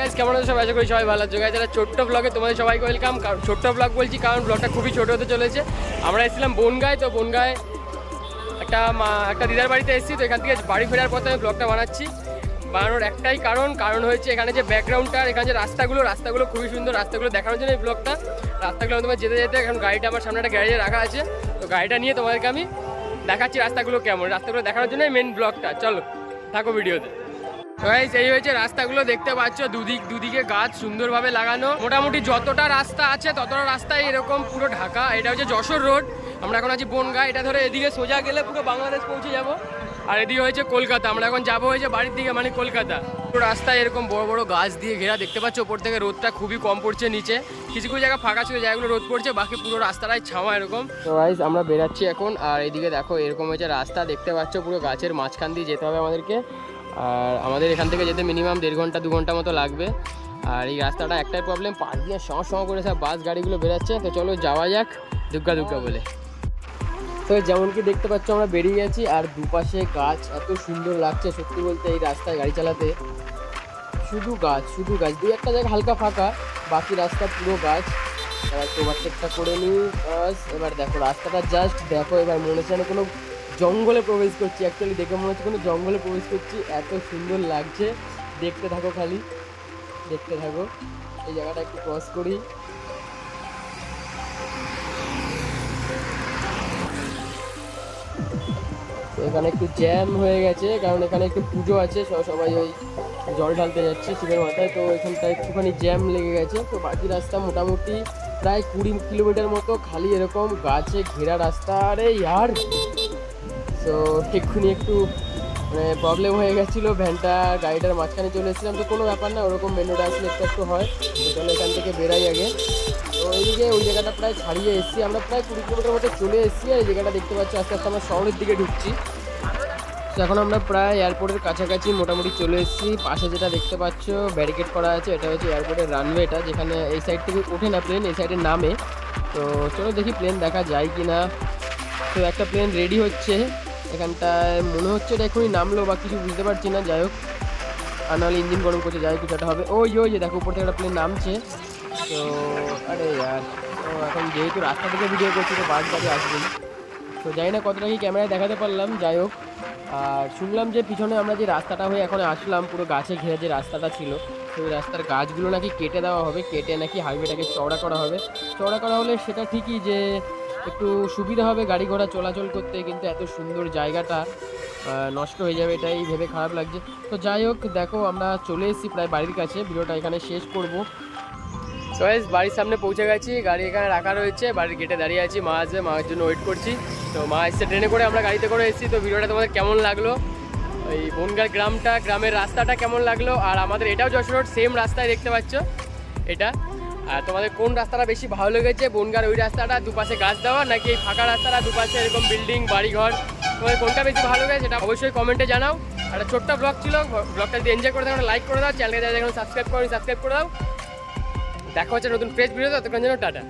Guys কেমন আছো সবাই? আশা করি সবাই ভালো আছো গাইস। একটা ছোট্ট ব্লগে তোমাদের সবাইকে ওয়েলকাম। ছোট্ট ব্লগ বলছি কারণ ব্লগটা খুবই ছোট হতে চলেছে। আমরা এসেছিলাম বনগাঁয়, তো বনগাঁয় একটা দিদার বাড়িতে এসেছি। তো এখান থেকে বাড়ি ফেরার পথে আমি ব্লগটা বানানোর একটাই কারণ হয়েছে এখানে যে ব্যাকগ্রাউন্ডটা, এখানে যে রাস্তাগুলো খুবই সুন্দর। রাস্তাগুলো দেখানোর জন্য এই ব্লগটা। রাস্তাগুলো তোমার যেতে এখন গাড়িটা আমার সামনে একটা গ্যারেজে রাখা আছে, তো গাড়িটা নিয়ে তোমাদেরকে আমি দেখাচ্ছি রাস্তাগুলো কেমন। রাস্তাগুলো দেখানোর জন্য মেন ব্লগটা। চলো থাকো ভিডিওতে। গাইস এই হয়েছে রাস্তাগুলো, দেখতে পাচ্ছ দুদিকে গাছ সুন্দরভাবে লাগানো। মোটামুটি যতটা রাস্তা আছে ততটা রাস্তায় এরকম পুরো ঢাকা। এটা হচ্ছে যশোর রোড, আমরা এখন আছি বনগাঁ। এটা ধরে এদিকে সোজা গেলে পুরো বাংলাদেশ পৌঁছে যাব। আর এদিকে হয়েছে কলকাতা, আমরা এখন যাবো হয়েছে বাড়ির দিকে, মানে কলকাতা। পুরো রাস্তায় এরকম বড় বড় গাছ দিয়ে ঘেরা, দেখতে পাচ্ছ ওপর থেকে রোদটা খুবই কম পড়ছে। নিচে কিছু কিছু জায়গা ফাঁকা ছিল, জায়গাগুলো রোদ পড়ছে, বাকি পুরো রাস্তাটাই ছাওয়া এরকম। তো গাইস আমরা বেরাচ্ছি এখন। আর এদিকে দেখো এরকম হয়েছে রাস্তা, দেখতে পাচ্ছ পুরো গাছের মাঝখান দিয়ে যেতে হবে আমাদেরকে। আর আমাদের এখান থেকে যেতে মিনিমাম 1.5 ঘন্টা 2 ঘন্টা মতো লাগবে। আর এই রাস্তাটা একটাই প্রবলেম, পাশ দিয়ে সঁ করে সব বাস গাড়িগুলো বেরাচ্ছে। তো চলো যাওয়া যাক দুগ্গা বলে। তো যেমন কি দেখতে পাচ্ছ আমরা বেরিয়ে গেছি, আর দুপাশে গাছ এত সুন্দর লাগছে সত্যি বলতে। এই রাস্তায় গাড়ি চালাতে শুধু গাছ 2-1টা জায়গা হালকা ফাঁকা, বাকি রাস্তা পুরো গাছ। এবার ওভারটেকটা করে নিই বাস। এবার দেখো রাস্তাটা জাস্ট দেখো, এবার মনে হচ্ছে যেন কোনো জঙ্গলে প্রবেশ করছি। অ্যাকচুয়ালি দেখে মনে হচ্ছে কোনো জঙ্গলে প্রবেশ করছি, এত সুন্দর লাগছে। দেখতে থাকো এই জায়গাটা একটু ক্রস করি। এখানে একটু জ্যাম হয়ে গেছে কারণ এখানে একটু পুজো আছে, সবাই ওই জল ঢালতে যাচ্ছে শিবের মাথায়। তো এখানটা একটুখানি জ্যাম লেগে গেছে। তো বাকি রাস্তা মোটামুটি প্রায় 20 কিলোমিটার মতো খালি এরকম গাছে ঘেরা রাস্তা। আরে ইয়ার, তো এক্ষুনি একটু মানে প্রবলেম হয়ে গেছিলো, গাড়িটার মাঝখানে চলে এসেছিলাম। তো কোনো ব্যাপার না, ওরকম মেন রোডে আসলে একটু হয়। তো চলো এখান থেকে বেরাই আগে। তো এইদিকে ওই জায়গাটা প্রায় ছাড়িয়ে এসেছি আমরা, প্রায় 20 কিলোমিটার মতো চলে এসেছি। আর এই জায়গাটা দেখতে পাচ্ছি আস্তে আস্তে আমরা শহরের দিকে ঢুকছি। তো এখন আমরা প্রায় এয়ারপোর্টের কাছাকাছি মোটামুটি চলে এসেছি। পাশে যেটা দেখতে পাচ্ছ ব্যারিকেড করা আছে, এটা হচ্ছে এয়ারপোর্টের রানওয়েটা, যেখানে এই সাইড থেকে ওঠে না প্লেন, এই সাইডে নামে। তো চলো দেখি প্লেন দেখা যায় কি না। তো একটা প্লেন রেডি হচ্ছে এখানটায়, মনে হচ্ছে এটা এখনই নামলো বা কিছু বুঝতে পারছি না। যাই হোক, আর নাহলে ইঞ্জিন গরম করছে, যাই কিছু একটা হবে। ওই যে দেখো উপর থেকে একটা প্লেন নামছে। তো আরে ইয়ার, তো এখন যেহেতু রাস্তা থেকে ভিডিও করছি তো বাস গাড়ি আসবেই। তো জানি না কতটা কি ক্যামেরায় দেখাতে পারলাম, যাই হোক। আর শুনলাম যে পিছনে আমরা যে রাস্তাটা হয়ে এখন আসলাম, পুরো গাছে ঘেরা যে রাস্তাটা ছিল, সেই রাস্তার গাছগুলো নাকি কেটে দেওয়া হবে, কেটে নাকি হাইওয়েটাকে চওড়া করা হবে। চওড়া করা হলে সেটা ঠিকই যে একটু সুবিধা হবে গাড়ি ঘোড়া চলাচল করতে, কিন্তু এত সুন্দর জায়গাটা নষ্ট হয়ে যাবে এটাই ভেবে খারাপ লাগছে। তো যাই হোক, দেখো আমরা চলে এসেছি প্রায় বাড়ির কাছে, ভিডিওটা এখানে শেষ করব। তো বাড়ির সামনে পৌঁছে গেছি, গাড়ি এখানে রাখা রয়েছে, বাড়ির গেটে দাঁড়িয়ে আছি, মা আসবে, মায়ের জন্য ওয়েট করছি। তো মা এসছে ট্রেনে করে, আমরা গাড়িতে করে এসেছি। তো ভিডিওটা তোমাদের কেমন লাগলো, ওই বনগাঁ গ্রামের রাস্তাটা কেমন লাগলো, আর আমাদের এটাও যশোর রোড, সেম রাস্তায় দেখতে পাচ্ছ এটা। আর তোমাদের কোন রাস্তাটা বেশি ভালো লেগেছে, বনগাঁর ওই রাস্তাটা দুপাশে গাছ দেওয়া, নাকি এই ফাঁকা রাস্তাটা দুপাশে এরকম বিল্ডিং বাড়িঘর, তোমাদের কোনটা বেশি ভালো লেগেছে সেটা অবশ্যই কমেন্টে জানাও। একটা ছোট্ট ব্লগ ছিল, ব্লগটা যদি এনজয় করে দাও লাইক করে দাও, চ্যানেলকে যারা এখন সাবস্ক্রাইব করে দাও। দেখা হচ্ছে নতুন ফ্রেশ ভিডিও, ততক্ষণ যেন টাটা।